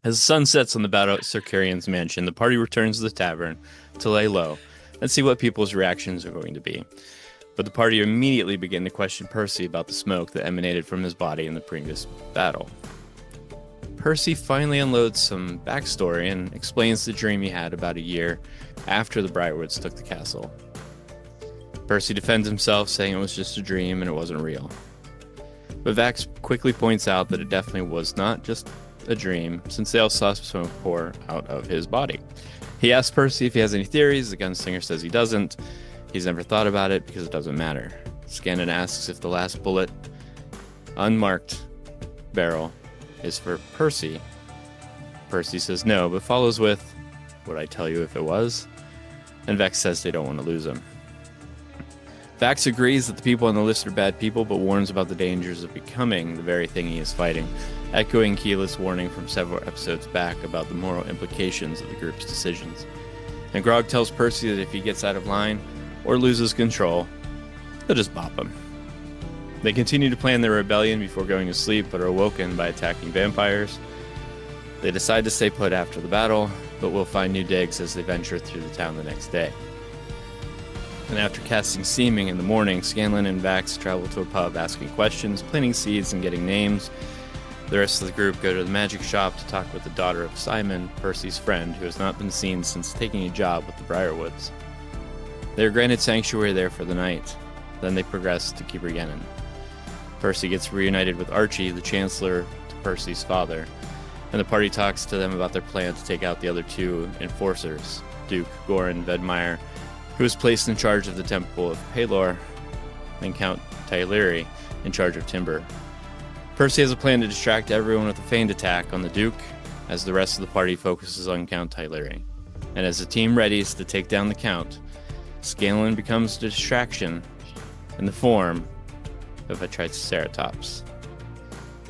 As the sun sets on the Battle Circarian's mansion, the party returns to the tavern to lay low and see what people's reactions are going to be. But the party immediately begin to question Percy about the smoke that emanated from his body in the previous battle. Percy finally unloads some backstory and explains the dream he had about a year after the Briarwoods took the castle. Percy defends himself, saying it was just a dream and it wasn't real. But Vax quickly points out that it definitely was not just a dream, since they all saw smoke pour out of his body. He asks Percy if he has any theories. The gunslinger says he doesn't. He's never thought about it because it doesn't matter. Scanlan asks if the last bullet, unmarked barrel, is for Percy. Percy says no, but follows with, "Would I tell you if it was?" And Vex says they don't want to lose him. Vax agrees that the people on the list are bad people, but warns about the dangers of becoming the very thing he is fighting, echoing Keyleth's warning from several episodes back about the moral implications of the group's decisions. And Grog tells Percy that if he gets out of line or loses control, they'll just bop him. They continue to plan their rebellion before going to sleep, but are awoken by attacking vampires. They decide to stay put after the battle, but will find new digs as they venture through the town the next day. And after casting Seeming in the morning, Scanlan and Vax travel to a pub asking questions, planting seeds, and getting names. The rest of the group go to the magic shop to talk with the daughter of Simon, Percy's friend, who has not been seen since taking a job with the Briarwoods. They are granted sanctuary there for the night. Then they progress to Keeper-Yennon. Percy gets reunited with Archie, the Chancellor to Percy's father, and the party talks to them about their plan to take out the other two enforcers, Duke Goran Vedmire, who was placed in charge of the Temple of Pelor, and Count Tyleri, in charge of Timber. Percy has a plan to distract everyone with a feigned attack on the Duke, as the rest of the party focuses on Count Tyleri. And as the team readies to take down the Count, Scanlan becomes the distraction in the form of a triceratops.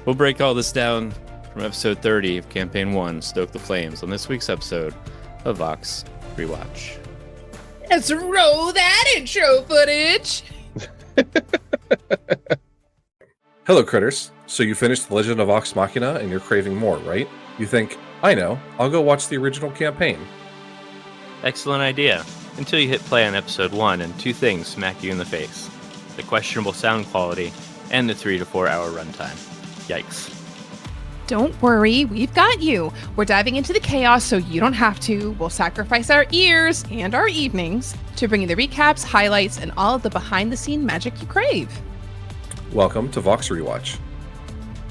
We'll break all this down from episode 30 of Campaign 1, Stoke the Flames, on this week's episode of Vox Rewatch. Let's roll that intro footage! Hello, critters. So you finished The Legend of Vox Machina and you're craving more, right? You think, I know, I'll go watch the original campaign. Excellent idea, until you hit play on episode 1 and two things smack you in the face: the questionable sound quality and the 3 to 4 hour runtime. Yikes. Don't worry, we've got you. We're diving into the chaos so you don't have to. We'll sacrifice our ears and our evenings to bring you the recaps, highlights, and all of the behind-the-scene magic you crave. Welcome to Vox Rewatch.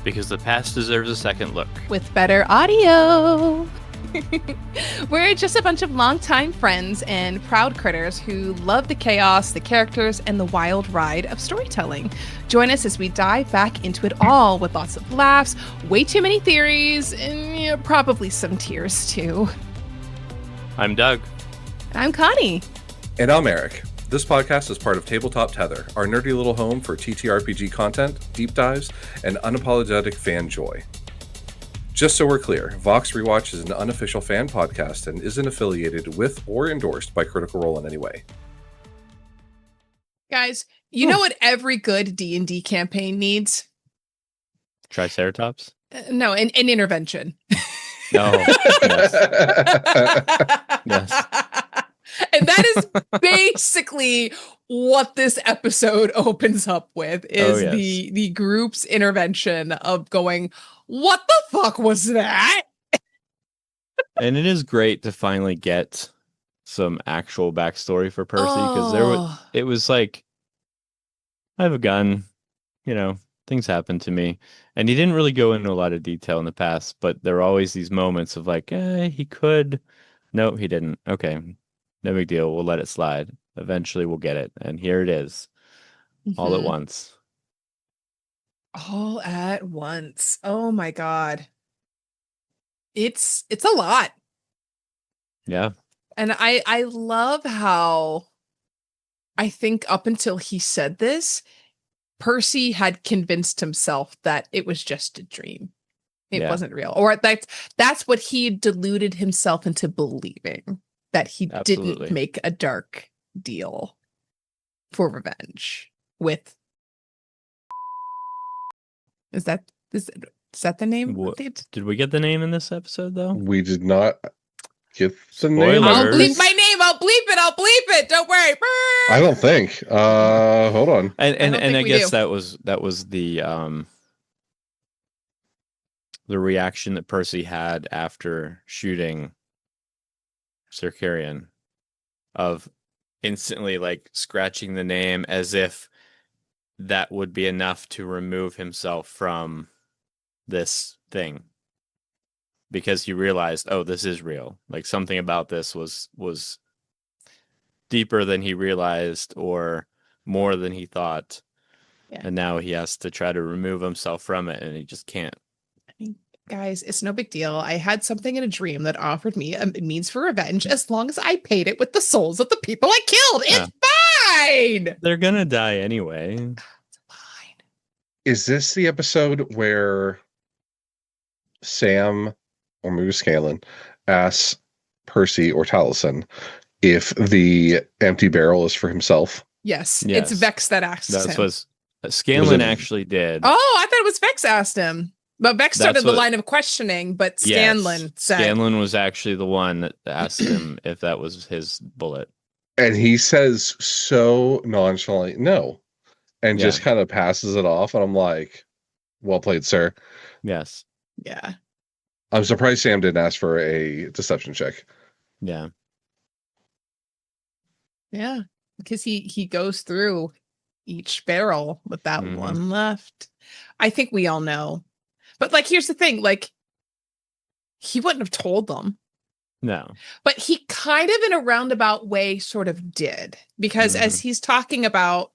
Because the past deserves a second look. With better audio. We're just a bunch of longtime friends and proud critters who love the chaos, the characters, and the wild ride of storytelling. Join us as we dive back into it all with lots of laughs, way too many theories, and probably some tears too. I'm Doug. I'm Connie. And I'm Eric. This podcast is part of Tabletop Tether, our nerdy little home for TTRPG content, deep dives, and unapologetic fan joy. Just so we're clear, Vox Rewatch is an unofficial fan podcast and isn't affiliated with or endorsed by Critical Role in any way. Guys, you know what every good D&D campaign needs? Triceratops? No, an intervention. No. Yes. Yes. And that is basically what this episode opens up with, is the group's intervention of going, what the fuck was that? And it is great to finally get some actual backstory for Percy, because it was like, I have a gun, things happen to me. And he didn't really go into a lot of detail in the past, but there are always these moments of like, he could. No, he didn't. Okay, no big deal. We'll let it slide. Eventually we'll get it. And here it is, all at once. All at once. Oh my God. It's a lot. Yeah. And I love how, I think up until he said this, Percy had convinced himself that it was just a dream. It wasn't real. Or that's what he deluded himself into believing, that he didn't make a dark deal for revenge with. Is that Is that the name? What, did we get the name in this episode though? We did not get the Spoilers. name. I'll bleep my name. I'll bleep it. Don't worry. I don't think. Hold on. And I guess that was the reaction that Percy had after shooting Sir Carrion, of instantly like scratching the name as if that would be enough to remove himself from this thing, because he realized, oh, this is real. Like something about this was deeper than he realized, or more than he thought. Yeah. And now he has to try to remove himself from it, and he just can't. I mean, guys, it's no big deal. I had something in a dream that offered me a means for revenge as long as I paid it with the souls of the people I killed. Yeah. It's fine. They're gonna die anyway. It's fine. Is this the episode where Sam, or maybe Scanlan, asks Percy or Taliesin if the empty barrel is for himself? Yes, Yes. it's Vex that asks That's him. what Scanlan actually did. Oh, I thought it was Vex asked him. But Vex started That's the what- line of questioning, but Scanlan said... Scanlan was actually the one that asked him if that was his bullet. And he says so nonchalantly, no. And just kind of passes it off. And I'm like, well played, sir. Yes. Yeah. I'm surprised Sam didn't ask for a deception check. Yeah. Yeah. Because he goes through each barrel with that one left. I think we all know. But like, here's the thing, like, he wouldn't have told them. No. But he kind of in a roundabout way sort of did. Because as he's talking about,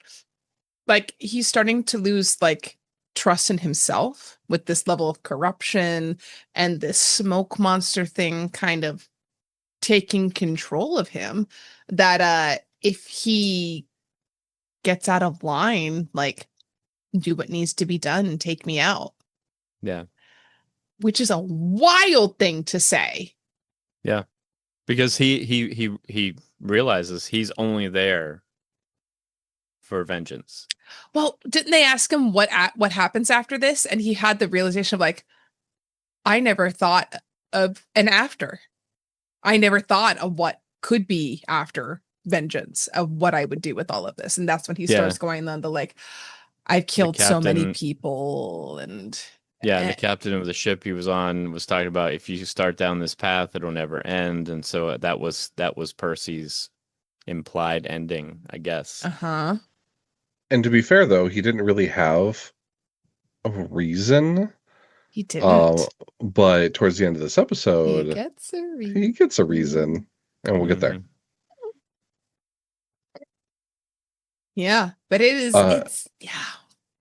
like, he's starting to lose like trust in himself with this level of corruption and this smoke monster thing kind of taking control of him, that if he gets out of line, like, do what needs to be done and take me out. Yeah. Which is a wild thing to say. Yeah. Because he realizes he's only there for vengeance. Well, didn't they ask him what happens after this? And he had the realization of like, I never thought of an after. I never thought of what could be after vengeance, of what I would do with all of this. And that's when he starts going on the like, I've killed so many people. And the captain of the ship he was on was talking about, if you start down this path, it'll never end. And so that was Percy's implied ending, I guess. Uh-huh. And to be fair, though, he didn't really have a reason. He didn't. But towards the end of this episode, he gets a reason. And we'll get there. Yeah, but it's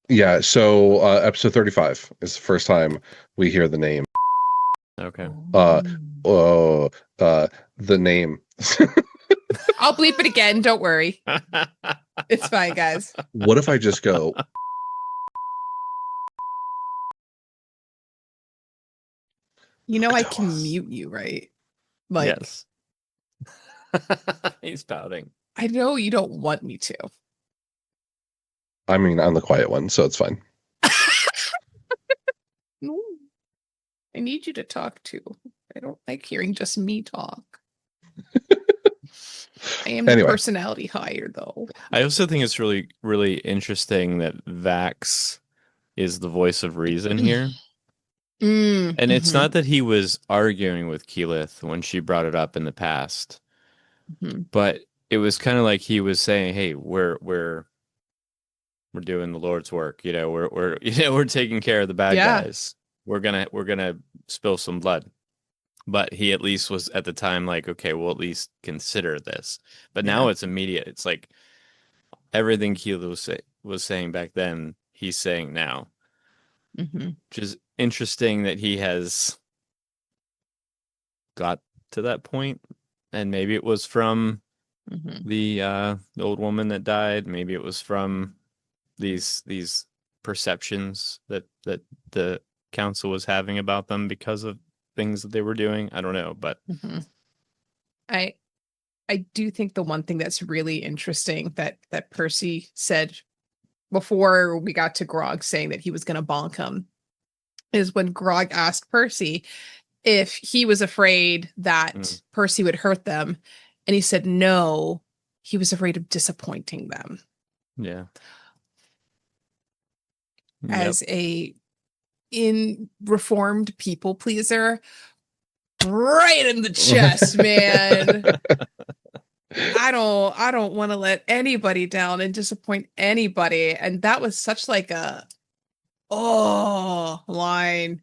Yeah, so episode 35 is the first time we hear the name. Okay. The name. I'll bleep it again, don't worry. It's fine, guys. What if I just go... You know I can mute you, right? Like, yes. He's pouting. I know you don't want me to. I mean, I'm the quiet one, so it's fine. No. I need you to talk too. I don't like hearing just me talk. I am the personality hire, though. I also think it's really, really interesting that Vax is the voice of reason here. And it's not that he was arguing with Keyleth when she brought it up in the past, but it was kind of like he was saying, "Hey, we're doing the Lord's work. You know, we're taking care of the bad guys. We're gonna spill some blood." But he at least was at the time like, "Okay, we'll at least consider this." But now it's immediate. It's like everything Keyleth was saying back then, he's saying now. Which is interesting that he has got to that point, and maybe it was from the old woman that died. Maybe it was from these perceptions that the council was having about them because of things that they were doing. I don't know, but I do think the one thing that's really interesting that Percy said before we got to Grog saying that he was going to bonk him, is when Grog asked Percy if he was afraid that Percy would hurt them. And he said no, he was afraid of disappointing them. Yeah. As a reformed people pleaser, right in the chest, man. I don't want to let anybody down and disappoint anybody. And that was such like a line.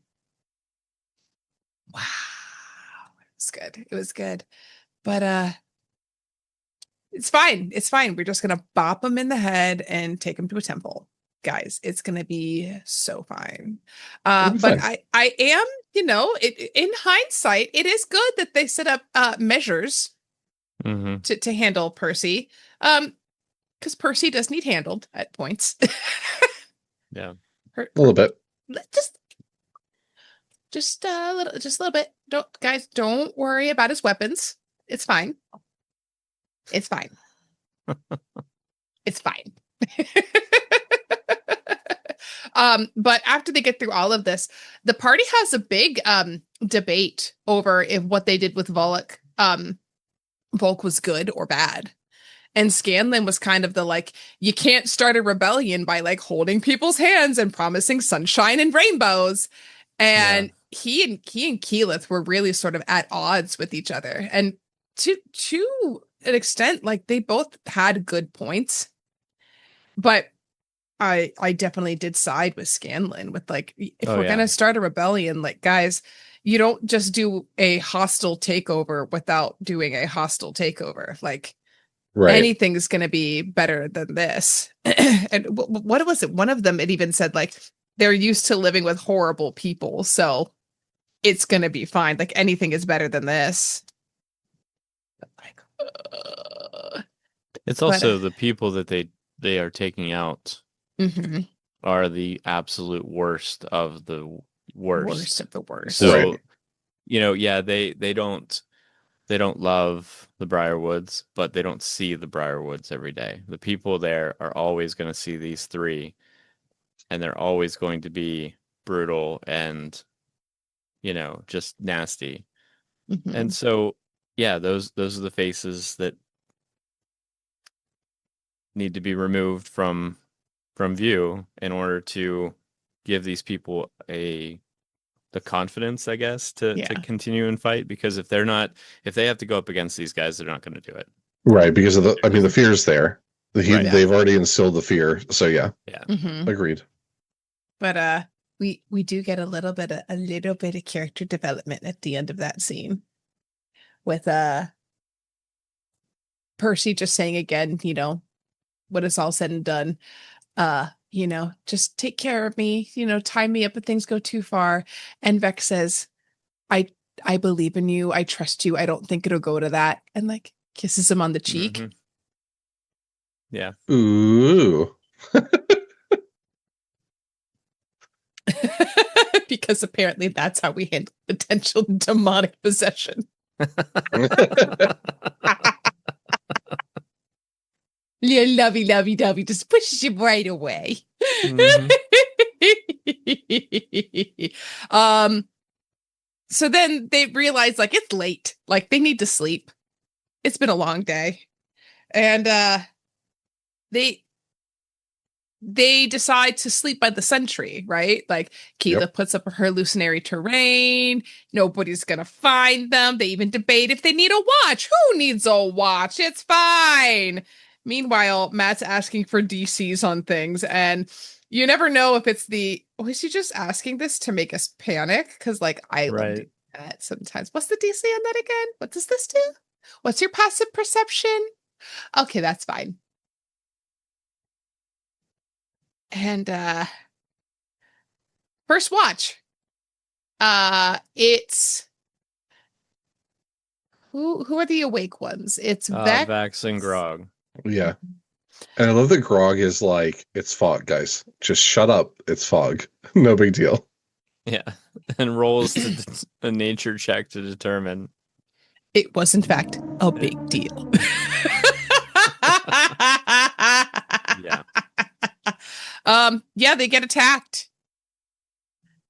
Wow. It was good. But it's fine. It's fine. We're just gonna bop him in the head and take him to a temple. Guys, it's gonna be so fine. But fine. I am, in hindsight, it is good that they set up measures to handle Percy. Because Percy does need handled at points. Yeah. A little bit. Just a little bit. Don't worry about his weapons. It's fine. It's fine. It's fine. But after they get through all of this, the party has a big debate over if what they did with Volk was good or bad. And Scanlan was kind of the like, you can't start a rebellion by like holding people's hands and promising sunshine and rainbows. And he and Keyleth were really sort of at odds with each other. And to an extent, like they both had good points. But I definitely did side with Scanlan with like, if we're going to start a rebellion, like guys, you don't just do a hostile takeover without doing a hostile takeover. Like, anything's going to be better than this. And what was it? One of them, it even said like, they're used to living with horrible people. So it's going to be fine. Like anything is better than this. But like, it's also the people that they are taking out are the absolute worst of the worst. Worst of the worst. So, they don't love the Briarwoods, but they don't see the Briarwoods every day. The people there are always going to see these three, and they're always going to be brutal and, just nasty. And so, those are the faces that need to be removed from view in order to give these people the confidence, I guess, to continue and fight. Because if they have to go up against these guys, they're not going to do it. Right. Because of the fear's there. They've already instilled the fear. So yeah. Agreed. But we do get a little bit of character development at the end of that scene with Percy just saying again, when it's all said and done, just take care of me, tie me up if things go too far. And Vex says, I believe in you. I trust you. I don't think it'll go to that. And like kisses him on the cheek. Yeah. Ooh. Because apparently that's how we handle potential demonic possession. Little lovey-dovey just pushes you right away. So then they realize like it's late, like they need to sleep. It's been a long day. And they decide to sleep by the sentry, right? Like Keela puts up her hallucinatory terrain. Nobody's going to find them. They even debate if they need a watch. Who needs a watch? It's fine. Meanwhile, Matt's asking for DCs on things. And you never know if it's was he just asking this to make us panic? Because like I love doing that sometimes. What's the DC on that again? What does this do? What's your passive perception? Okay, that's fine. And first watch. It's who are the awake ones? It's Vex and Grog. Yeah. And I love that Grog is like, it's fog, guys. Just shut up. It's fog. No big deal. Yeah. And rolls a nature check to determine. It was, in fact, a big deal. Yeah. Yeah, they get attacked.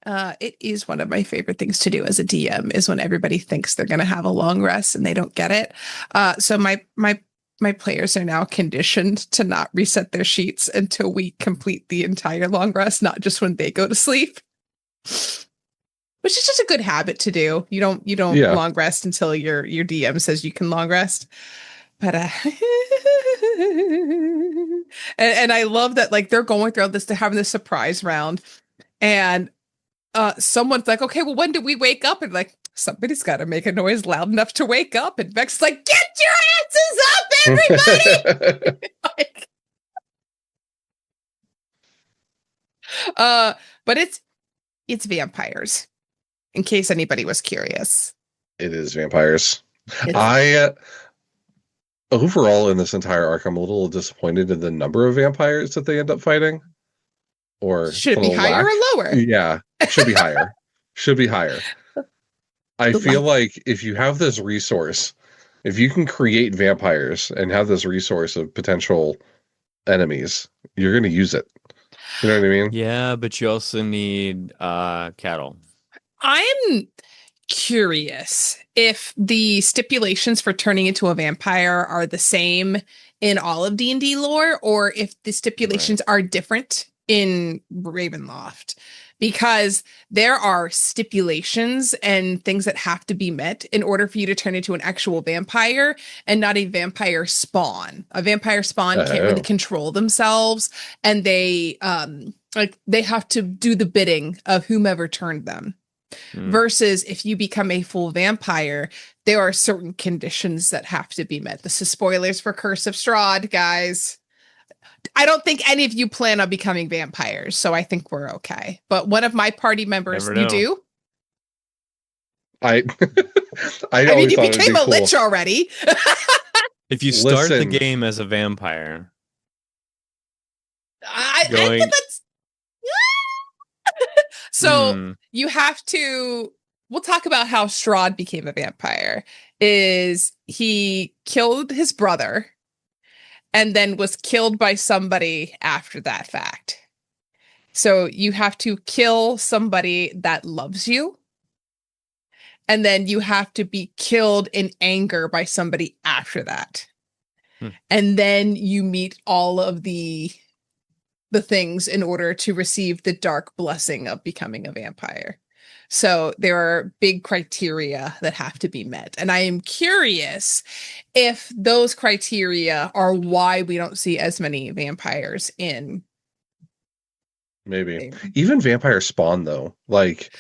It is one of my favorite things to do as a DM is when everybody thinks they're going to have a long rest and they don't get it. So my players are now conditioned to not reset their sheets until we complete the entire long rest, not just when they go to sleep. Which is just a good habit to do. You don't Yeah. long rest until your DM says you can long rest. But and I love that like they're going through this, they're having this surprise round, and someone's like, okay, well, when do we wake up? And like, somebody's got to make a noise loud enough to wake up. And Vex's like, get your asses up, everybody! Like, but it's vampires, in case anybody was curious. It is vampires. It's, I overall in this entire arc, I'm a little disappointed in the number of vampires that they end up fighting. Or should it be the higher lack. or lower? Yeah, should be higher. Should be higher. I feel like if you have this resource, if you can create vampires and have this resource of potential enemies, you're going to use it. You know what I mean? Yeah, but you also need cattle. I'm curious if the stipulations for turning into a vampire are the same in all of D&D lore, or if the stipulations are different in Ravenloft, because there are stipulations and things that have to be met in order for you to turn into an actual vampire and not a vampire spawn. A vampire spawn can't really control themselves, and they have to do the bidding of whomever turned them. Versus if you become a full vampire, there are certain conditions that have to be met. This is spoilers for Curse of Strahd, guys. I don't think any of you plan on becoming vampires, so I think we're okay. But one of my party members, you do? I mean, you became a lich already. If you start the game as a vampire, I think that's so you have to. We'll talk about how Strahd became a vampire. Is he killed his brother and then was killed by somebody after that fact. So you have to kill somebody that loves you. And then you have to be killed in anger by somebody after that. And then you meet all of the things in order to receive the dark blessing of becoming a vampire. So there are big criteria that have to be met. And I am curious if those criteria are why we don't see as many vampires in. Maybe. Even vampire spawn, though. Like,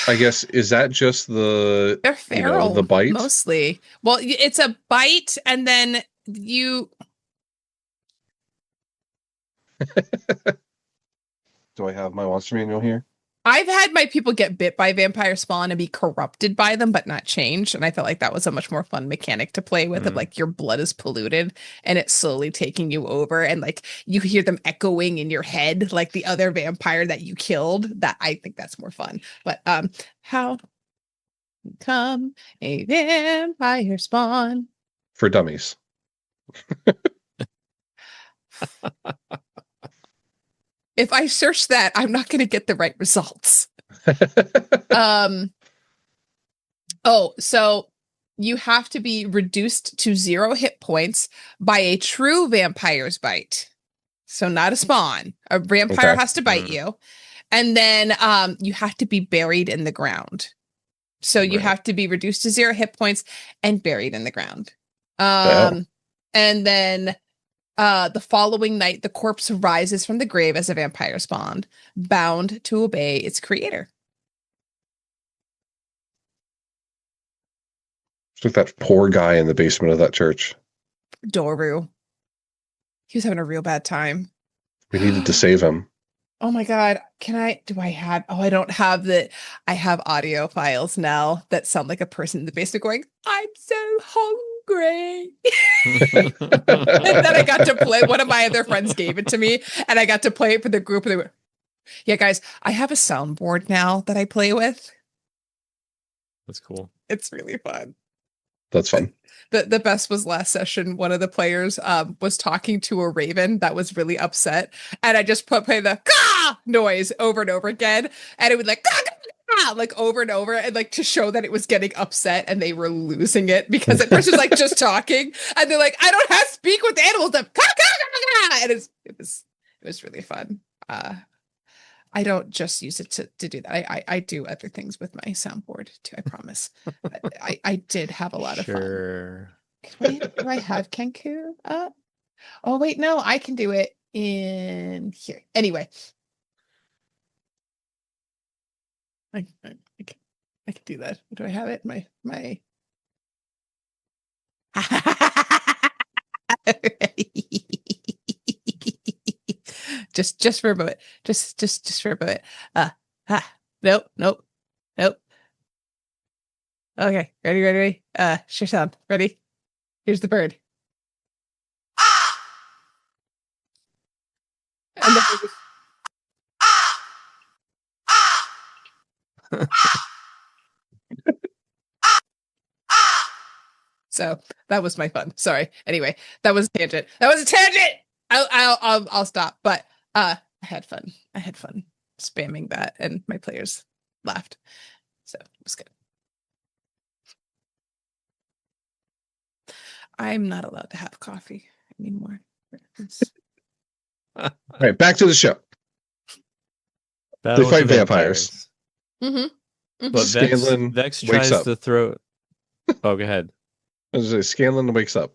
I guess, is that just the, they're feral, the bite? Mostly. Well, it's a bite, and then you... Do I have my monster manual here? I've had my people get bit by vampire spawn and be corrupted by them, but not changed. And I felt like that was a much more fun mechanic to play with, of like your blood is polluted and it's slowly taking you over. And like you hear them echoing in your head, like the other vampire that you killed. That I think that's more fun. But how come a vampire spawn? For dummies. If I search that, I'm not going to get the right results. So you have to be reduced to 0 hit points by a true vampire's bite. So not a spawn. A vampire has to bite you. And then you have to be buried in the ground. So you have to be reduced to 0 hit points and buried in the ground. And then the following night, the corpse rises from the grave as a vampire spawn, bound to obey its creator. It's like that poor guy in the basement of that church. Doru. He was having a real bad time. We needed to save him. Oh my God. I don't have I have audio files now that sound like a person in the basement going, I'm so hungry. And then I got to play, one of my other friends gave it to me and I got to play it for the group. And they were, yeah, guys, I have a soundboard now that I play with. That's cool. It's really fun. That's fun. The best was last session. One of the players was talking to a raven that was really upset, and I just play the noise over and over again, and it would like like over and over, and like to show that it was getting upset and they were losing it, because at first it was like just talking, and they're like, I don't have to speak with animals, and it was really fun. I don't just use it to do that. I do other things with my soundboard too, I promise. I did have a lot of fun. Wait, do I have Kenku up? Oh wait, no, I can do it in here. Anyway. I can do that. Do I have it? My just for a moment. Just for a moment. Nope. Okay, ready. Sure sound. Ready? Here's the bird. And then it was so that was my fun. Sorry. Anyway, that was a tangent. I'll stop. But I had fun. Spamming that, and my players laughed. So it was good. I'm not allowed to have coffee anymore. All right, back to the show. They fight vampires. Mm-hmm. But Scanlan Vex wakes tries up. to throw. Oh, go ahead. I was gonna say, Scanlan wakes up.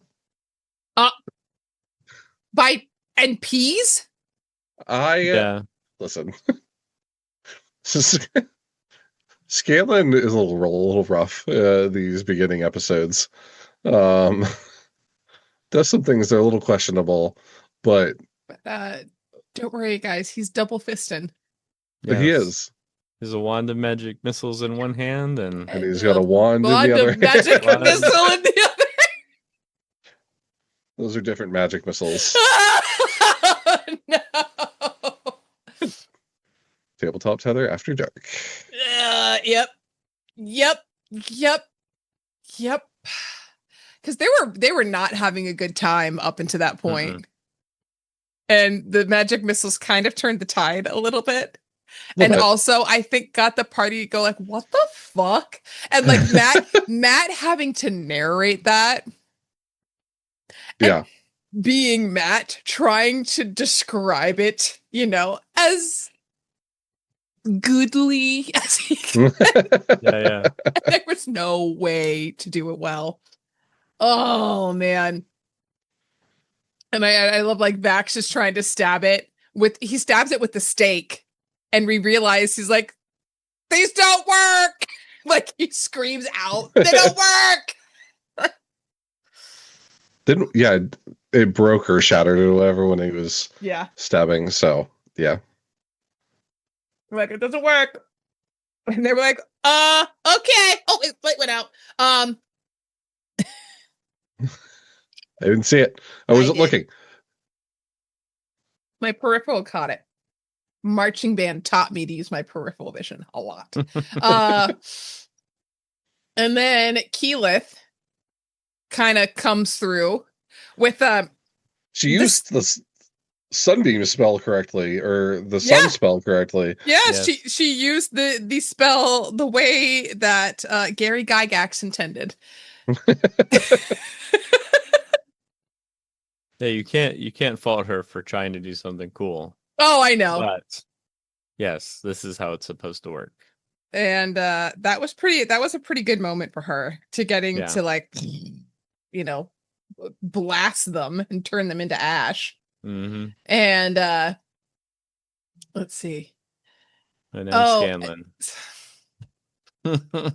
By and peas? Listen. Scanlan is a little rough these beginning episodes. Does some things that are a little questionable, but don't worry, guys. He's double fisting. he is. There's a wand of magic missiles in one hand, and he's got a wand in the other. Magic missile in the other. Those are different magic missiles. No. Tabletop Tether After Dark. Yep. Because they were not having a good time up until that point. Mm-mm. And the magic missiles kind of turned the tide a little bit. And also, I think got the party to go like, what the fuck? And like Matt having to narrate that. Yeah. Being Matt, trying to describe it, as goodly as he could. yeah. There was no way to do it well. Oh, man. And I love like Vax is trying to stab it he stabs it with the stake, and we realize he's like, these don't work. Like he screams out, they don't work. It broke or shattered or whatever when he was stabbing. So yeah. Like it doesn't work. And they were like, okay. Oh, light went out. I didn't see it. I wasn't looking. My peripheral caught it. Marching band taught me to use my peripheral vision a lot. And then Keyleth kind of comes through with she used the sunbeam spell correctly, or the sun spell correctly. Yes. She used the spell the way that Gary Gygax intended. Yeah, you can't fault her for trying to do something cool. Oh, I know. But yes, this is how it's supposed to work. And that was a pretty good moment for her to getting to like, blast them and turn them into ash. Mm-hmm. And let's see. And then Scanlan.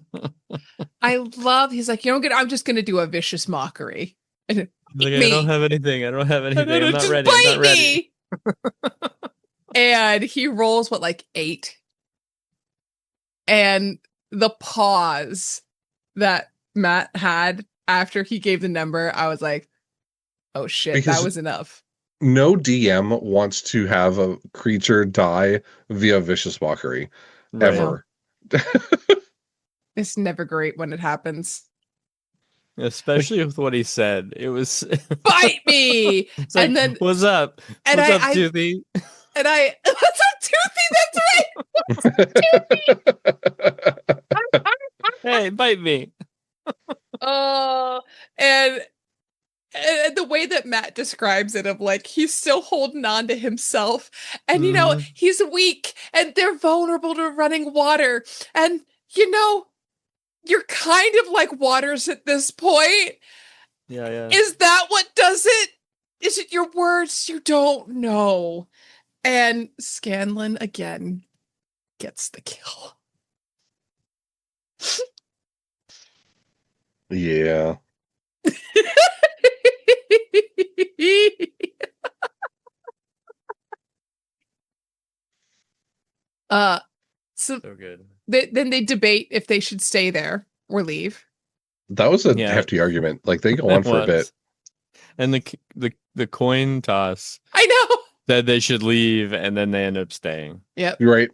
I love. He's like, I'm just gonna do a vicious mockery. Like, I don't have anything. I'm not ready. I'm not ready. And he rolls like 8. And the pause that Matt had after he gave the number, I was like, oh shit, because that was enough. No DM wants to have a creature die via vicious mockery. Right. Ever. It's never great when it happens. Especially with what he said. It was bite me. It's like, and then what's up? And what's up, Doobie? And that's a toothy, that's right. Hey, bite me. Oh, and the way that Matt describes it of like he's still holding on to himself and he's weak and they're vulnerable to running water and you're kind of like waters at this point. Yeah. Is that what does it? Is it your words? You don't know. And Scanlan again gets the kill. Yeah. So good. Then they debate if they should stay there or leave. That was a hefty argument. Like they go on for a bit. And the coin toss. I know. Said they should leave, and then they end up staying. Yep. You're right.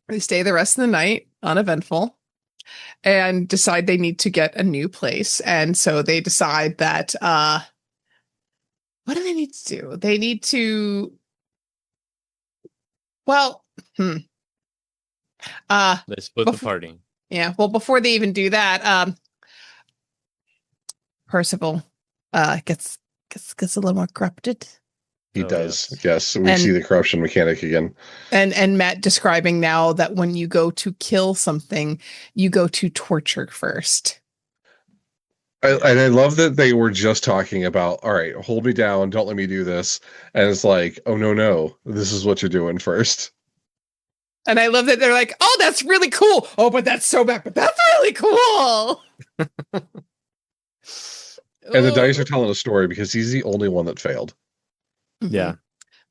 They stay the rest of the night, uneventful, and decide they need to get a new place. And so they decide that what do they need to do? They need to they split the party. Yeah. Well, before they even do that, Percival gets a little more corrupted. He does. Yes. We see the corruption mechanic again. And Matt describing now that when you go to kill something, you go to torture first. And I love that they were just talking about, all right, hold me down, don't let me do this. And it's like, oh, no, this is what you're doing first. And I love that they're like, oh, that's really cool. Oh, but that's so bad, but that's really cool. And the dice are telling a story because he's the only one that failed. Yeah.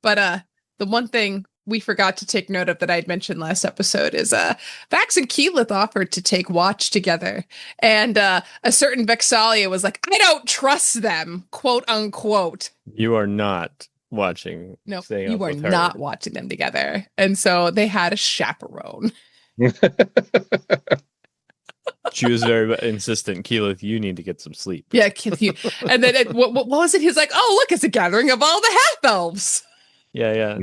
But the one thing we forgot to take note of that I'd mentioned last episode is Vax and Keyleth offered to take watch together. And a certain Vexalia was like, I don't trust them, quote unquote. You are not watching. No, you are not watching them together. And so they had a chaperone. She was very insistent. Keyleth, you need to get some sleep. Yeah, Keyleth. And then what was it? He's like, oh, look, it's a gathering of all the half-elves. Yeah.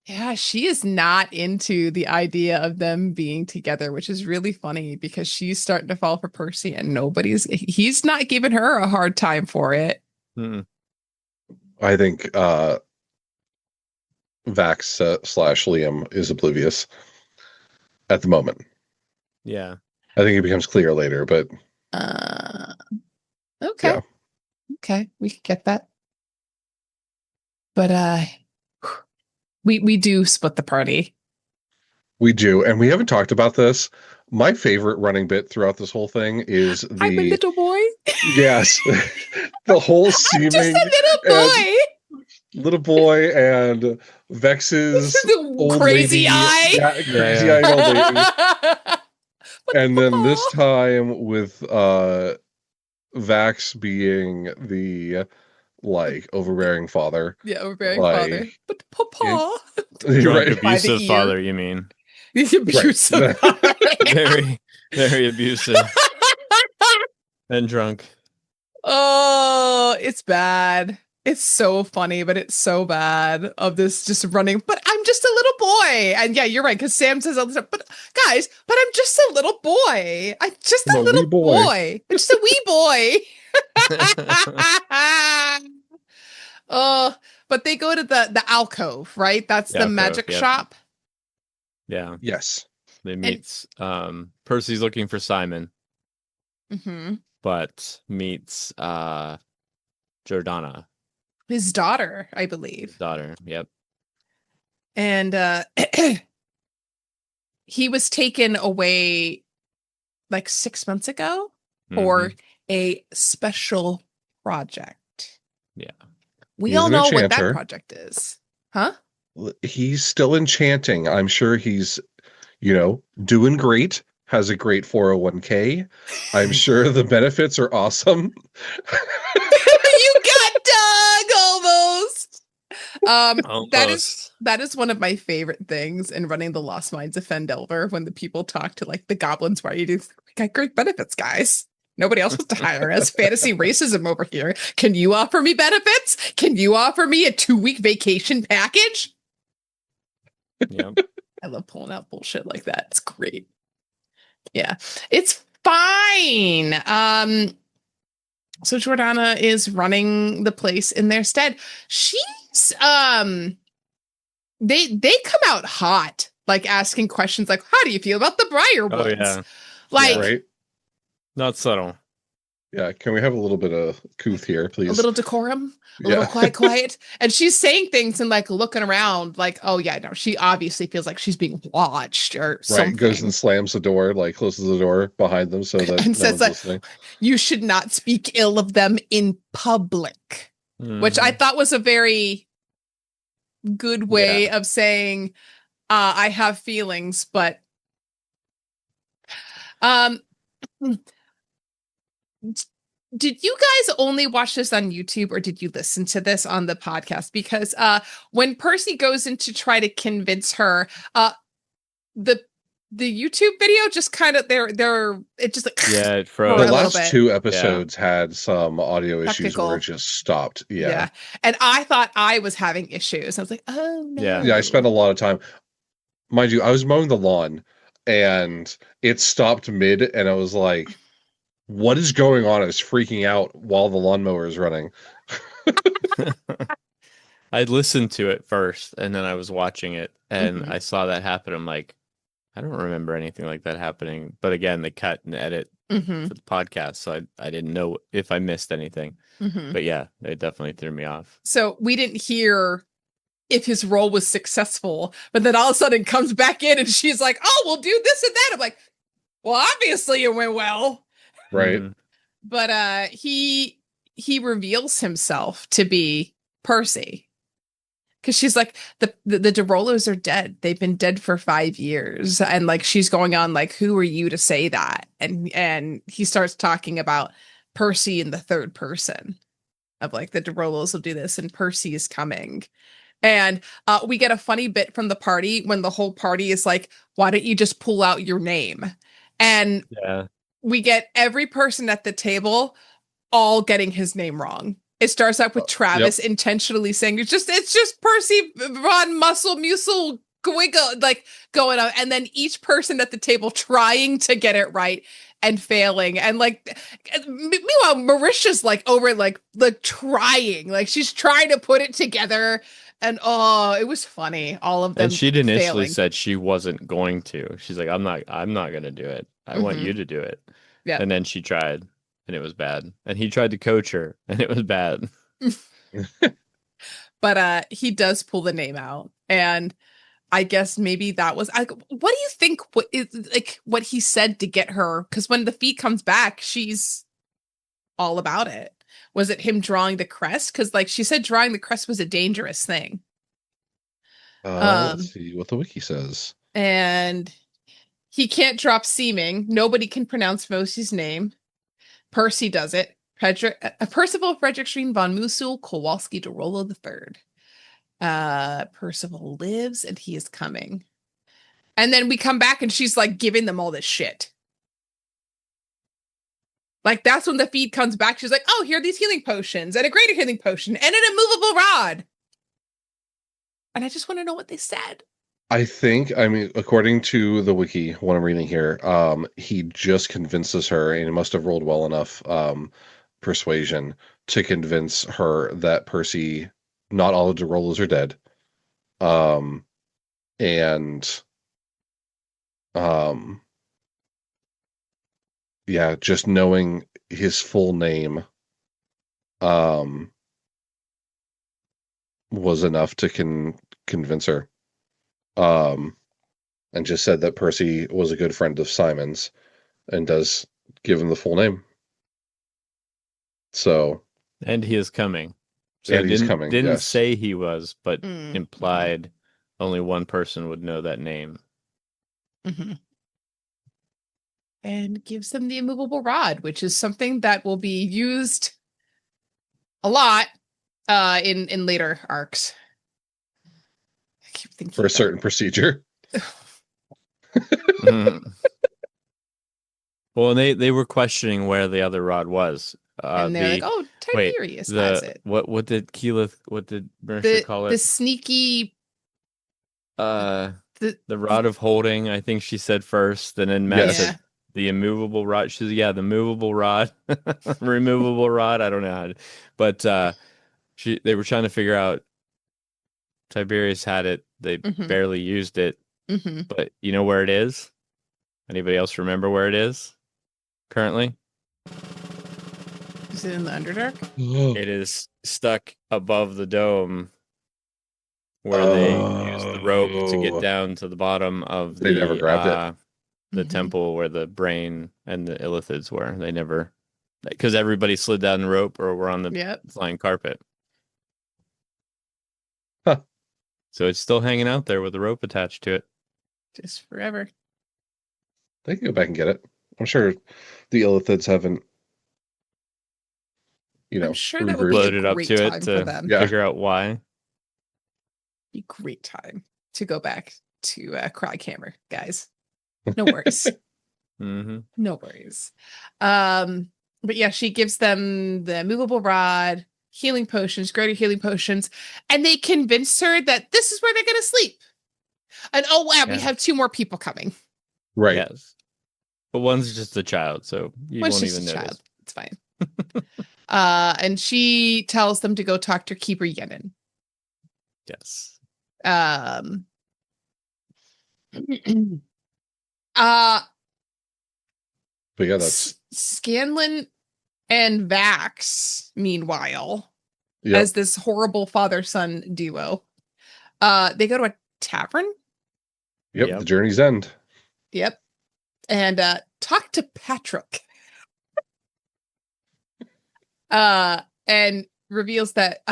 Yeah, she is not into the idea of them being together, which is really funny because she's starting to fall for Percy and he's not giving her a hard time for it. Mm-mm. I think Vax / Liam is oblivious at the moment. Yeah. I think it becomes clear later, but okay. Yeah. Okay, we can get that. But we do split the party. We do, and we haven't talked about this. My favorite running bit throughout this whole thing is I'm a little boy. Yes. The whole seeming I'm just a little boy and Vex's old crazy lady. eye. Yeah, crazy eye old lady. And then this time with Vax being the overbearing father. Yeah, overbearing father. But Papa. Drunk, abusive father, you mean? Abusive father. Very, very abusive. And drunk. Oh, it's bad. It's so funny, but it's so bad of this just running. But I'm just a little boy. And yeah, you're right, because Sam says all this stuff. But guys, but I'm just a little boy. I'm just a little boy. I'm just a wee boy. But they go to the alcove, right? That's the magic shop. Yeah. Yes. They meet Percy's looking for Simon. Mm-hmm. But meets Jordana. His daughter, I believe. Yep. And he was taken away like 6 months ago for a special project. Yeah. We all know what that project is. Huh? He's still enchanting. I'm sure he's, doing great. Has a great 401k. I'm sure the benefits are awesome. You got Doug almost. Almost. That is one of my favorite things in running the Lost Mines of Fendelver when the people talk to the goblins where you do got great benefits, guys. Nobody else wants to hire us. Fantasy racism over here. Can you offer me benefits? Can you offer me a 2-week vacation package? Yeah. I love pulling out bullshit like that. It's great. Yeah, it's fine. So Jordana is running the place in their stead. She's they come out hot, like asking questions like, "How do you feel about the Briarwoods?" yeah. Like Right? Not subtle. Yeah. Can we have a little bit of couth here, a please? little decorum, a Yeah. little quiet. And she's saying things and like looking around, like, "Oh yeah, no." She obviously feels like she's being watched or something. Right. Goes and slams the door, like closes the door behind them so that And no says one's that listening. you should not speak ill of them in public, which I thought was a very good way of saying, I have feelings, but um did you guys only watch this on YouTube or did you listen to this on the podcast? Because when Percy goes in to try to convince her, the YouTube video just kind of they're it just like Yeah, it for a The froze. little last bit. two episodes had some audio issues where Technical. it just stopped. Yeah. And I thought I was having issues. I was like, oh no. Yeah, I spent a lot of time. Mind you, I was mowing the lawn and it stopped mid and I was like, what is going on? I was freaking out while the lawnmower is running. I listened to it first and then I was watching it and Mhm. I saw that happen. I'm like, I don't remember anything like that happening. But again, they cut and edit Mhm. for the podcast, so I didn't know if I missed anything. Mhm. But yeah, it definitely threw me off. So we didn't hear if his role was successful, but then all of a sudden comes back in and she's like, oh, we'll do this and that. I'm like, well, obviously it went well. Right. Mhm. But he reveals himself to be Percy. Because she's like, the Derolos are dead. They've been dead for 5 years. And like she's going on like, who are you to say that? And he starts talking about Percy in the third person of like the Derolos will do this and Percy is coming. And we get a funny bit from the party when the whole party is like, why don't you just pull out your name? And Yeah. we get every person at the table all getting his name wrong. It starts out with Travis intentionally saying it's just Percy Von Muscle Musel Gwiggle, like going on, and then each person at the table trying to get it right and failing. And like meanwhile, Marisha's like over like trying, like she's trying to put it together. And oh, it was funny. All of them And she'd initially failing. said she wasn't going to. She's like, I'm not gonna do it. I want you to do it. Yeah. And then she tried and it was bad. And he tried to coach her and it was bad. But he does pull the name out. And I guess maybe that was what do you think what is like what he said to get her? Because when the feed comes back, she's all about it. Was it him drawing the crest? Because like she said drawing the crest was a dangerous thing. Let's see what the wiki says. And he can't drop seeming. Nobody can pronounce Mosey's name. Percy does it. Percival Frederickstein von Musul Kowalski de Rollo III. Percival lives and he is coming. And then we come back and she's like giving them all this shit. Like that's when the feed comes back. She's like, oh, here are these healing potions and a greater healing potion and an immovable rod. And I just want to know what they said. I mean, according to the wiki, what I'm reading here, he just convinces her, and he must have rolled well enough persuasion to convince her that Percy, not all of the Derolos are dead. Yeah, just knowing his full name was enough to convince her. And just said that Percy was a good friend of Simon's and does give him the full name. So, And he is coming. So and it he's didn't coming. didn't Yes. say he was, but Mm. implied only one person would know that name. Mm-hmm. And gives them the immovable rod, which is something that will be used a lot in later arcs. I keep thinking For a certain procedure. Mhm. Well, they were questioning where the other rod was. And they're like, The "Oh, wait, Tiberius has the it." what did Mercer call The it? sneaky Uh, the the rod of holding, I think she said first, and then Matt Yes. yeah. said the immovable rod. She's yeah, the movable rod, removable rod. I don't know how, but they were trying to figure out. Tiberius had it. They Mm-hmm. barely used it, Mm-hmm. but you know where it is? Anybody else remember where it is currently? Is it in the Underdark? It is stuck above the dome where they use the rope to get Oh, down to the bottom of they never grabbed it. the Mm-hmm. temple where the brain and the illithids were. They never, because everybody slid down the rope or were on the Yep. flying carpet. Huh. So it's still hanging out there with a rope attached to it. Just forever. They can go back and get it. I'm sure the illithids haven't, I'm sure that would be a Floated up great to it time for to them. Yeah. figure out why. Be a great time to go back to Craghammer, guys. No worries. Mm-hmm. No worries. But yeah, she gives them the movable rod, healing potions, greater healing potions, and they convince her that this is where they're gonna sleep. And oh wow, we Yeah. have 2 more people coming. Right. Yes. But one's just a child, so you One's won't just even a notice. child. It's fine. And she tells them to go talk to Keeper Yenin. Yes. Um But yeah, that's Scanlan and Vax, meanwhile, yep. as this horrible father-son duo, they go to a tavern. Yep. Yep. The journey's end. Yep. And talk to Patrick. And reveals that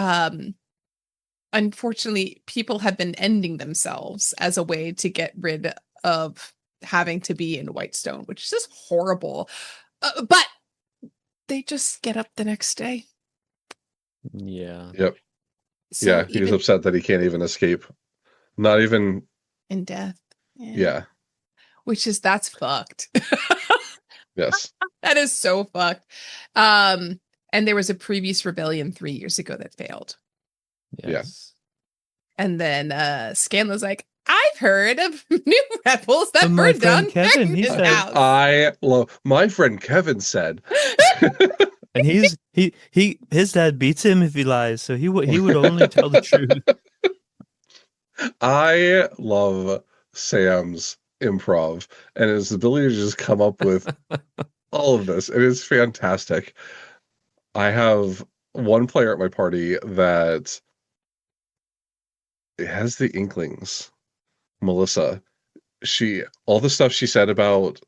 unfortunately people have been ending themselves as a way to get rid of having to be in Whitestone, which is just horrible. But they just get up the next day. Yeah. Yep. So Yeah. He was even upset that he can't even escape. Not even. in death. Yeah. That's fucked. Yes. That is so fucked. And there was a previous rebellion 3 years ago that failed. Yes. And then Scanlan's like, I've heard of new rebels that But my burned down friend Kevin, he Magnus said- house. I love my friend Kevin said. And his dad beats him if he lies, so he would only tell the truth. I love Sam's improv and his ability to just come up with all of this. It is fantastic. I have one player at my party that has the inklings. Melissa. All the stuff she said about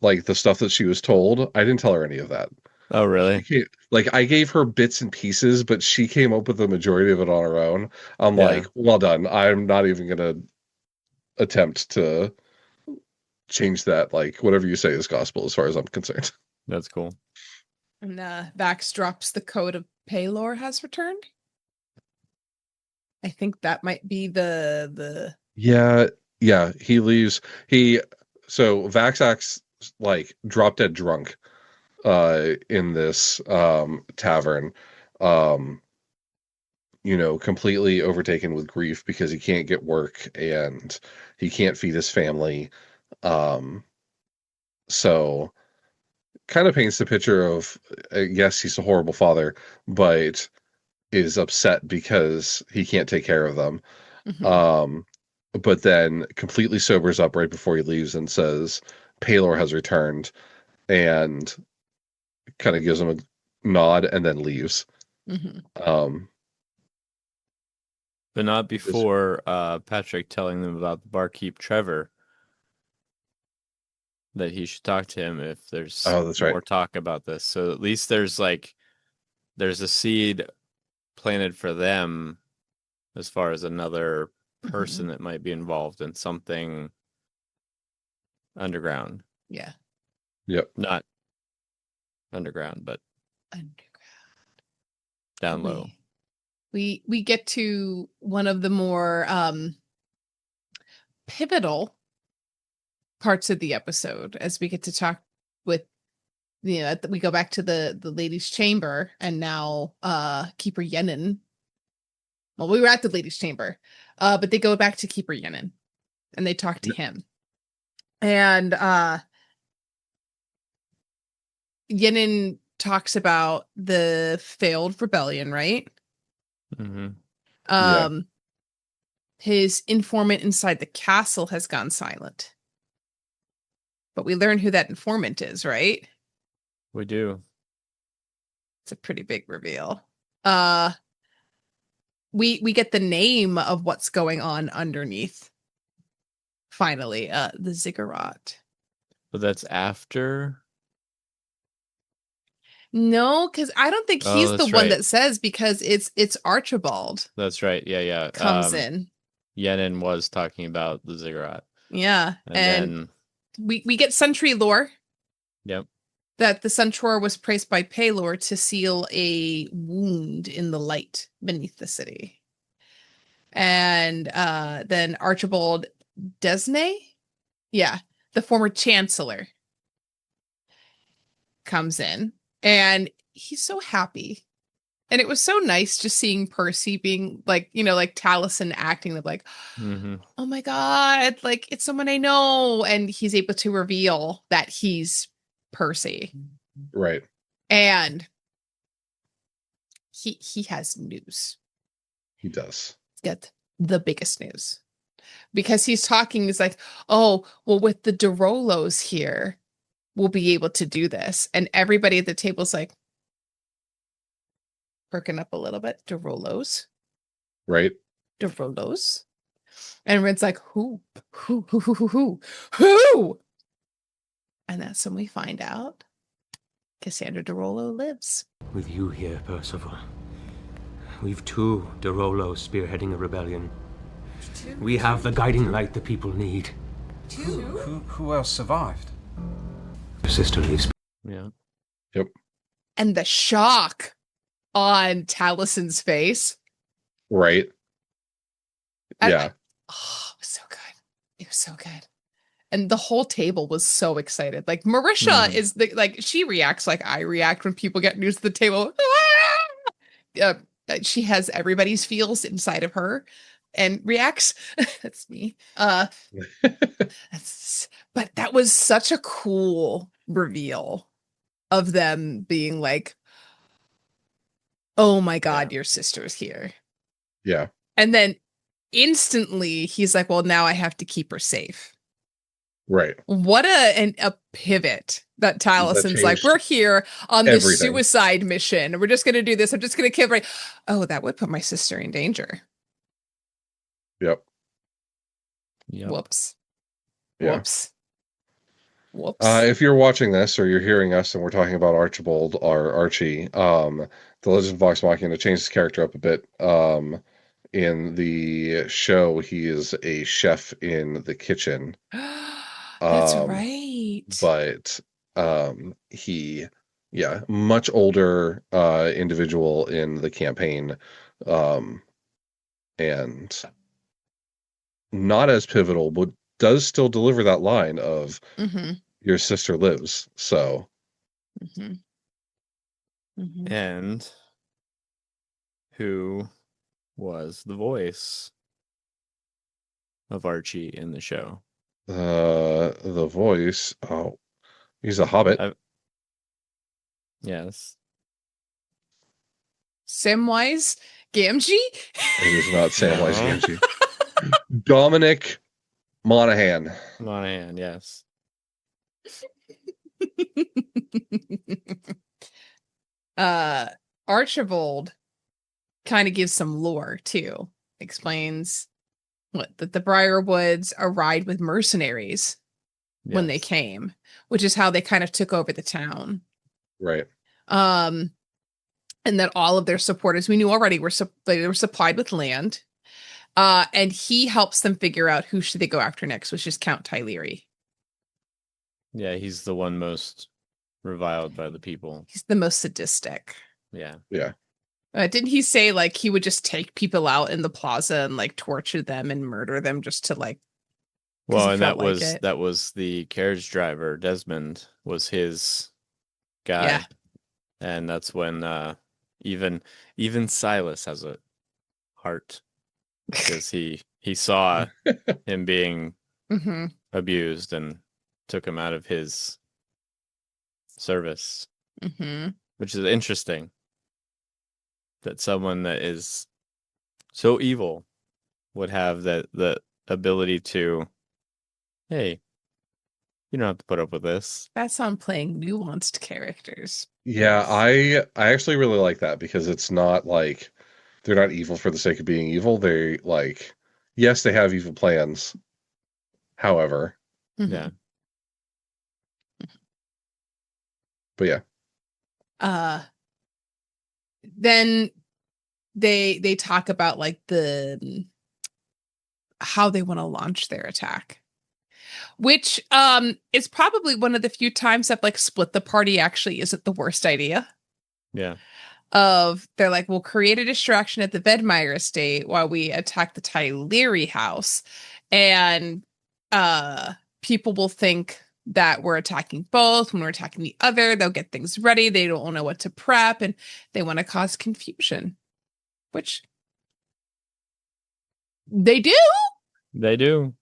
like the stuff that she was told, I didn't tell her any of that. Oh, really? Like I gave her bits and pieces, but she came up with the majority of it on her own. I'm Yeah. like, well done. I'm not even gonna attempt to change that. Like whatever you say is gospel as far as I'm concerned. That's cool. And Vax drops the code of Paylor has returned. I think that might be the Yeah, he leaves. So Vaxax like drop dead drunk in this tavern. Completely overtaken with grief because he can't get work and he can't feed his family. So kind of paints the picture of yes, he's a horrible father, but is upset because he can't take care of them. Mhm. But then completely sobers up right before he leaves and says, Paylor has returned, and kind of gives him a nod and then leaves. Mhm. But not before Patrick telling them about the barkeep Trevor, that he should talk to him if there's That's more right. talk about this. So at least there's a seed planted for them as far as another person that might be involved in something underground. Yeah. Yep. Not underground, but Underground. down low. We get to one of the more pivotal parts of the episode as we get to talk with, we go back to the ladies' chamber, and now Keeper Yenin. Well, we were at the ladies' chamber, but they go back to Keeper Yenin, and they talk to him. And Yenin talks about the failed rebellion, right? Mm-hmm. His informant inside the castle has gone silent. But we learn who that informant is, right? We do. It's a pretty big reveal. We get the name of what's going on underneath. Finally, the ziggurat. But that's after. No, because I don't think Oh, he's the that's one right. that says, because it's Archibald That's right. Yeah. comes in. Yenin was talking about the ziggurat. Yeah, And then, we get Sentry lore. yep. That the Centaur was praised by Paylor to seal a wound in the light beneath the city. And then Archibald Desnay, the former chancellor, comes in, and he's so happy. And it was so nice just seeing Percy being like, like Taliesin acting like, Mm-hmm. oh my God, like it's someone I know. And he's able to reveal that he's Percy. Right. And he has news. He does. Get the biggest news. Because he's like, oh, well, with the Derolos here, we'll be able to do this. And everybody at the table's like, perking up a little bit. Derolos? Right. Derolos? And Red's like, who? Who? And that's when we find out Cassandra Derolo lives. With you here, Percival, we've two Derolos spearheading a rebellion. We have the guiding light the people need. Who else survived? Your sister leaves. Yeah. Yep. And the shock on Talison's face. Right. Yeah. Oh, it was so good. It was so good. And the whole table was so excited. Like Marisha is she reacts like I react when people get news to the table. She has everybody's feels inside of her and reacts. That's me. But that was such a cool reveal of them being like, oh my God, your sister's here. Yeah. And then instantly he's like, well, now I have to keep her safe. Right. What a pivot that Talison's like, we're here on this everything. suicide mission. We're just going to do this. I'm just going to kill her. Oh, that would put my sister in danger. Yep. Whoops. Yeah. Whoops. If you're watching this or you're hearing us and we're talking about Archibald or Archie, the Legend of Vox Machina changed his character up a bit. In the show, he is a chef in the kitchen. That's right. But he, much older individual in the campaign, and not as pivotal, but does still deliver that line of your sister lives. So, And who was the voice of Archie in the show? the voice. Oh, he's a hobbit. Yes. Samwise Gamgee? It is not Samwise Gamgee. Dominic Monaghan. Monahan, yes. Archibald kind of gives some lore too. Explains that the Briarwoods arrived with mercenaries when they came, which is how they kind of took over the town. Right. And that all of their supporters, we knew already, they were supplied with land. And he helps them figure out who should they go after next, which is Count Tyleri. Yeah, he's the one most reviled by the people. He's the most sadistic. Yeah. Yeah. Didn't he say like he would just take people out in the plaza and like torture them and murder them just to like Well, it and felt like it. that was the carriage driver, Desmond, was his guy. Yeah. And that's when even Silas has a heart because he saw him being Mm-hmm. abused and took him out of his service, Mm-hmm. which is interesting that someone that is so evil would have the ability to, hey, you don't have to put up with this. That's on playing nuanced characters. Yeah, I actually really like that because it's not like they're not evil for the sake of being evil. They like, yes, they have evil plans. However, Mhm. Yeah. but yeah, Then they talk about like the how they want to launch their attack, which is probably one of the few times that like split the party actually isn't the worst idea. Yeah. Of they're like, we'll create a distraction at the Vedmeyer estate while we attack the Tyleri house, and people will think that we're attacking both. When we're attacking the other, they'll get things ready. They don't know what to prep, and they want to cause confusion, which they do. They do.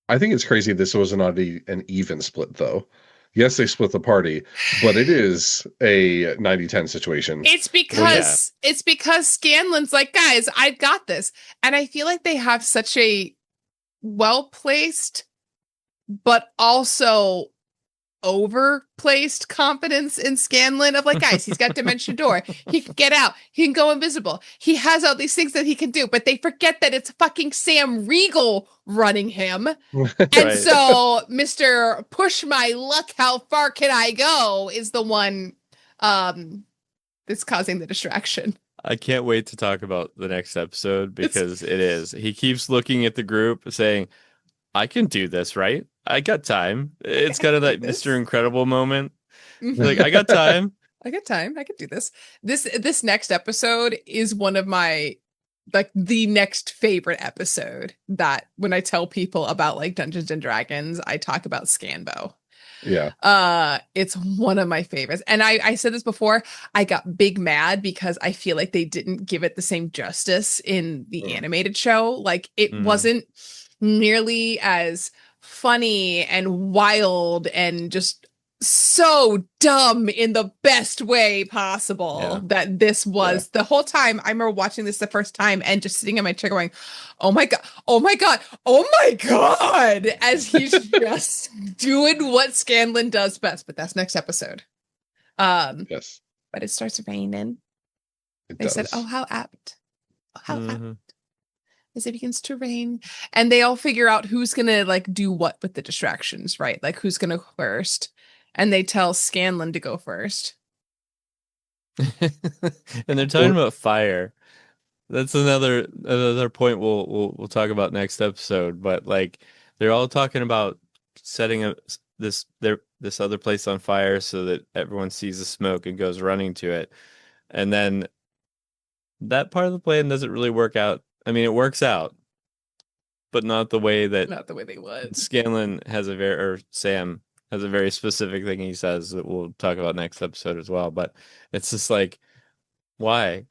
I think it's crazy this was not an even split though. Yes, they split the party, but it is a 90-10 situation. It's because Scanlan's like, guys, I've got this. And I feel like they have such a well-placed, but also overplaced confidence in Scanlan of like, guys, he's got Dimension Door. He can get out. He can go invisible. He has all these things that he can do, but they forget that it's fucking Sam Riegel running him. And Right. so Mr. Push My Luck, how far can I go is the one that's causing the distraction. I can't wait to talk about the next episode because it is. He keeps looking at the group saying, I can do this, right? I got time. It's kind of that this. Mr. Incredible moment. Mhm. Like, I got time. I got time. I could do this. This next episode is one of my like the next favorite episode that when I tell people about like Dungeons and Dragons, I talk about Scanbo. Yeah. It's one of my favorites. And I said this before, I got big mad because I feel like they didn't give it the same justice in the animated show. Like it wasn't nearly as funny and wild and just so dumb in the best way possible that this was. The whole time I remember watching this the first time and just sitting in my chair going, oh my god, oh my god, oh my god, as he's just doing what Scanlan does best. But that's next episode. Yes. But it starts raining. They said, oh, how apt, how apt, as it begins to rain. And they all figure out who's gonna like do what with the distractions, right? Like who's gonna go first. And they tell Scanlan to go first. And they're talking about fire. That's another point we'll talk about next episode. But like they're all talking about setting up this other place on fire so that everyone sees the smoke and goes running to it. And then that part of the plan doesn't really work out. I mean, it works out, but not the way that Not the way they would. Scanlan has Sam has a very specific thing he says that we'll talk about next episode as well. But it's just like, why?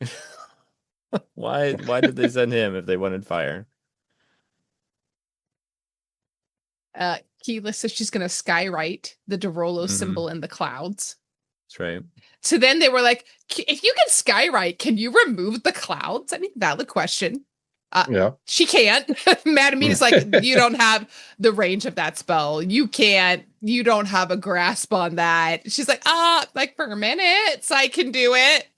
Why did they send him if they wanted fire? Keyless says she's gonna skywrite the Derolo symbol in the clouds. That's right. So then they were like, if you can skywrite, can you remove the clouds? I mean, valid question. Yeah. She can't. Madamine is like, you don't have the range of that spell. You don't have a grasp on that. She's like, like for minutes, I can do it.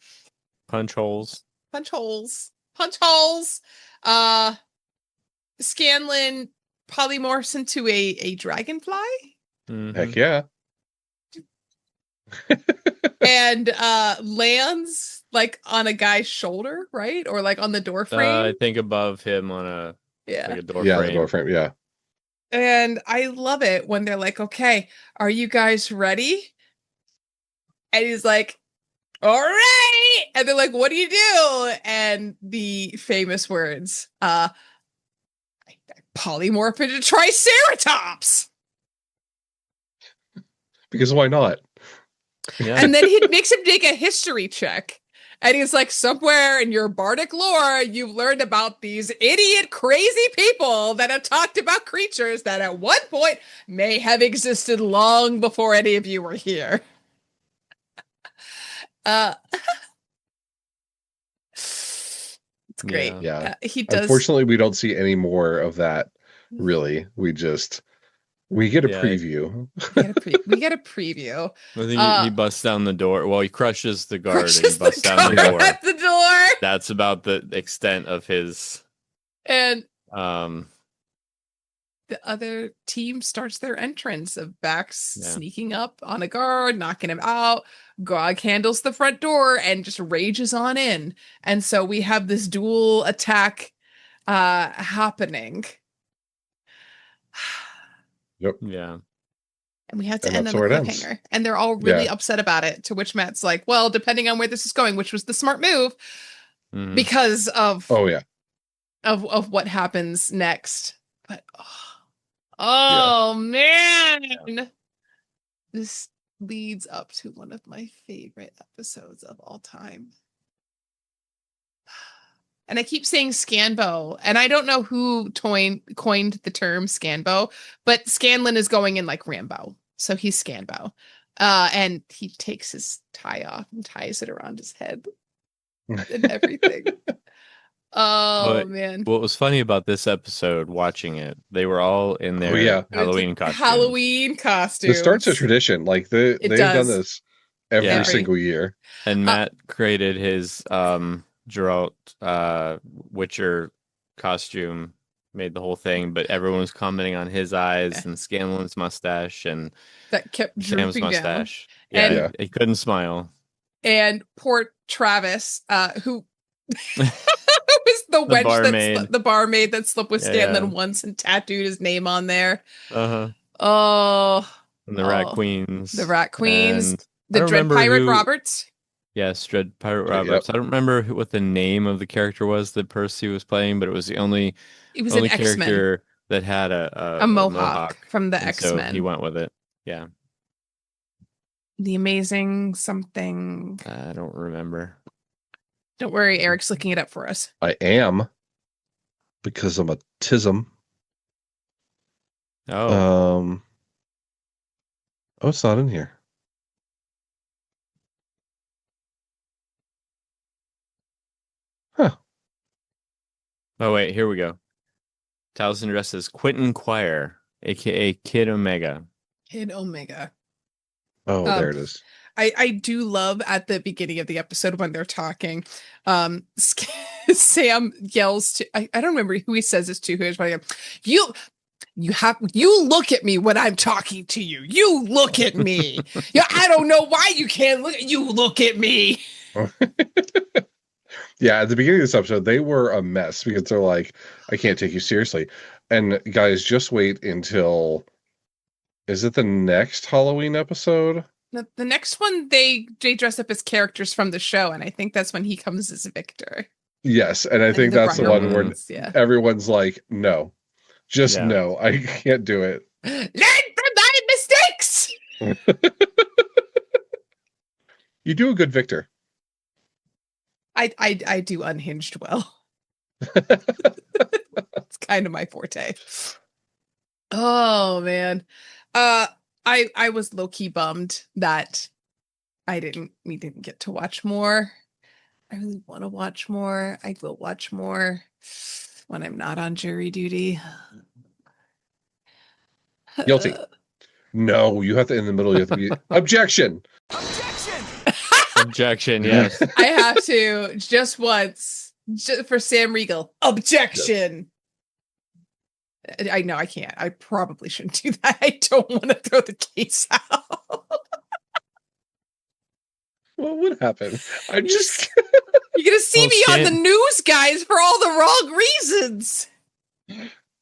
Punch holes. Punch holes. Punch holes. Scanlan polymorphs into a dragonfly. Heck yeah. And lands like on a guy's shoulder, right? Or like on the door frame. I think above him on a like a door frame. The door frame, yeah. And I love it when they're like, okay, are you guys ready? And he's like, all right. And they're like, what do you do? And the famous words, I polymorph into triceratops. Because why not? Yeah. And then he makes him take a history check. And he's like, somewhere in your bardic lore, you've learned about these idiot, crazy people that have talked about creatures that at one point may have existed long before any of you were here. It's great. Yeah. He does. Unfortunately, we don't see any more of that, really. We get a preview. We get a preview. I think he busts down the door. Well, he crushes the guard and Crushes he busts the down the guard door. at the door. That's about the extent of his. And Um, the other team starts their entrance of Bax sneaking up on a guard, knocking him out. Grog handles the front door and just rages on in. And so we have this dual attack happening. Yep. Yeah. And we had to And end on that's the where it ends. cliffhanger. And they're all really upset about it. To which Matt's like, well, depending on where this is going, which was the smart move, Mhm. because of of what happens next. But oh man. This leads up to one of my favorite episodes of all time. And I keep saying Scanbo, and I don't know who coined the term Scanbo, but Scanlan is going in like Rambo. So he's Scanbo. And he takes his tie off and ties it around his head and everything. Man. What was funny about this episode, watching it, they were all in their Halloween costumes. Halloween costumes. It starts a tradition. Like they've done this every single year. And Matt created his Geralt Witcher costume, made the whole thing, but everyone was commenting on his eyes and Scanlan's mustache and that kept Sam's drooping mustache. down. Yeah, he couldn't smile. And poor Travis, who was the wench barmaid. The barmaid that slept with Scanlan once and tattooed his name on there. Uh-huh. Oh. And the Rat Queens. The Rat Queens. And the Dread Pirate Roberts. Yes, Dread Pirate Roberts. I don't remember what the name of the character was that Percy was playing, but it was the only character that had a mohawk from the X-Men. So he went with it. Yeah. The Amazing something. I don't remember. Don't worry, Eric's looking it up for us. I am, because I'm a tism. Oh. It's not in here. Huh. Oh wait, here we go. Taliesin dressed as Quentin Quire, aka Kid Omega. Kid Omega. Oh, there it is. I do love at the beginning of the episode when they're talking, Sam yells to, I don't remember who he says this to, who is probably, you look at me when I'm talking to you. You look at me. Yeah, I don't know why you can't look at me. Yeah, at the beginning of this episode, they were a mess because they're like, I can't take you seriously. And guys, just wait until, is it the next Halloween episode? The next one, they dress up as characters from the show, and I think that's when he comes as Victor. Yes, and I think that's the one where everyone's like, no. No, I can't do it. Learn from my mistakes! You do a good Victor. I do unhinged well. It's kind of my forte. Oh, man. I was low-key bummed that we didn't get to watch more. I really want to watch more. I will watch more when I'm not on jury duty. Guilty. No, you have to, in the middle, you have to be, objection! Objection, yes. I have to, just once, for Sam Riegel. Objection! Yes. I know I can't. I probably shouldn't do that. I don't want to throw the case out. What would happen? I'm just... You're going to see me on the news, guys, for all the wrong reasons.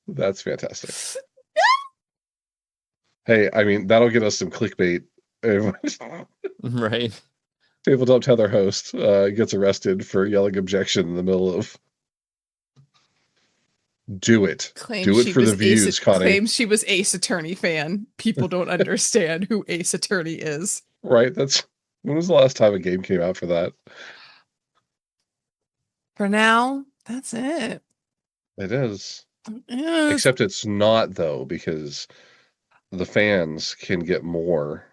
That's fantastic. Hey, I mean, that'll get us some clickbait. Right. Tabletop Tether host gets arrested for yelling objection in the middle of... Do it. Do it for the views, Connie. Claims she was Ace Attorney fan. People don't understand who Ace Attorney is. Right? When was the last time a game came out for that? For now, that's it. It is. Yes. Except it's not, though, because the fans can get more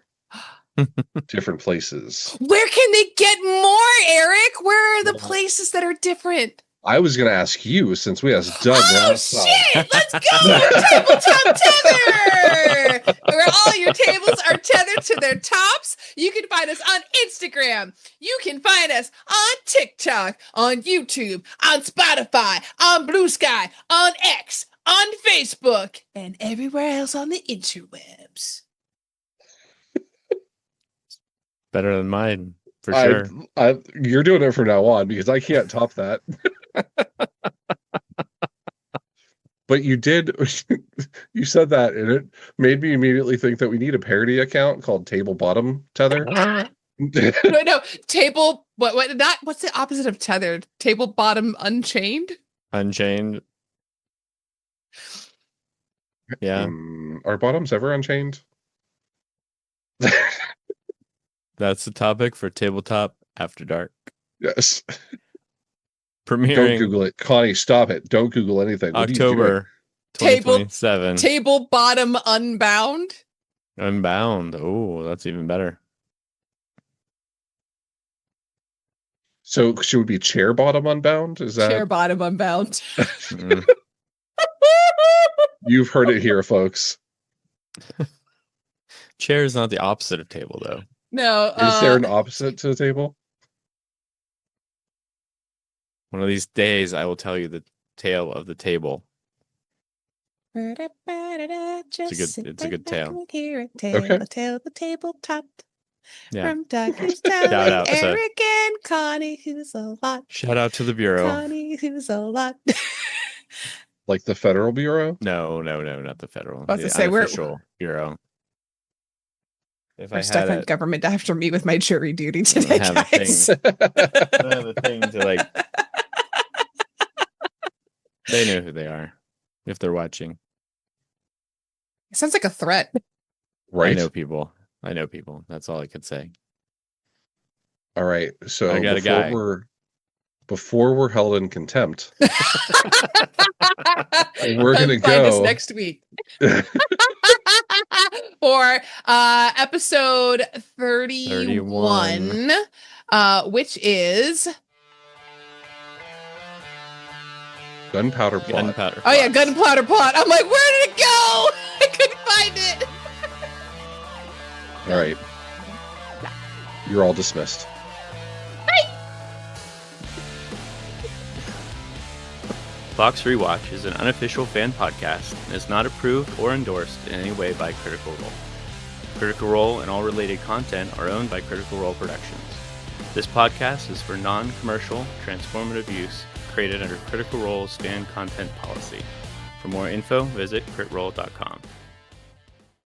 different places. Where can they get more, Eric? Where are the places that are different? I was going to ask you, since we asked Doug last time. Shit! Let's go! Tabletop Tether! Where all your tables are tethered to their tops. You can find us on Instagram. You can find us on TikTok, on YouTube, on Spotify, on Blue Sky, on X, on Facebook, and everywhere else on the interwebs. Better than mine, for sure. You're doing it from now on because I can't top that. But you did, you said that, and it made me immediately think that we need a parody account called Table Bottom Tether. No, table. What? Not what's the opposite of tethered? Table bottom unchained. Unchained. Yeah. Are bottoms ever unchained? That's the topic for Tabletop After Dark. Yes. Premiering. Don't Google it. Connie, stop it. Don't Google anything. What October 2027. Table bottom unbound. Unbound. Oh, that's even better. So should it be chair bottom unbound? Is that Chair bottom unbound? You've heard it here, folks. Chair is not the opposite of table, though. No. Is there an opposite to the table? One of these days, I will tell you the tale of the table. It's a good tale. Okay. A tale of the tabletop. Yeah. From Doug, who's Shout out to- Eric and Connie, who's a lot. Shout out to the Bureau. Connie, who's a lot. Like the Federal Bureau? No, not the federal. I was The gonna say, unofficial Bureau. If I We're stuck had on government after me with my jury duty I today, have a guys. I have a thing to like. They know who they are if they're watching. It sounds like a threat. Right. I know people. That's all I could say. All right. So I got a guy. Before we're held in contempt, we're gonna Find us go next week for episode 31. Which is Gunpowder Plot. Gunpowder. oh yeah, Gunpowder Plot. I'm like, where did it go? I couldn't find it. All right. You're all dismissed. Vox Rewatch is an unofficial fan podcast and is not approved or endorsed in any way by Critical Role. Critical Role and all related content are owned by Critical Role Productions. This podcast is for non-commercial, transformative use, created under Critical Role's fan content policy. For more info, visit critroll.com.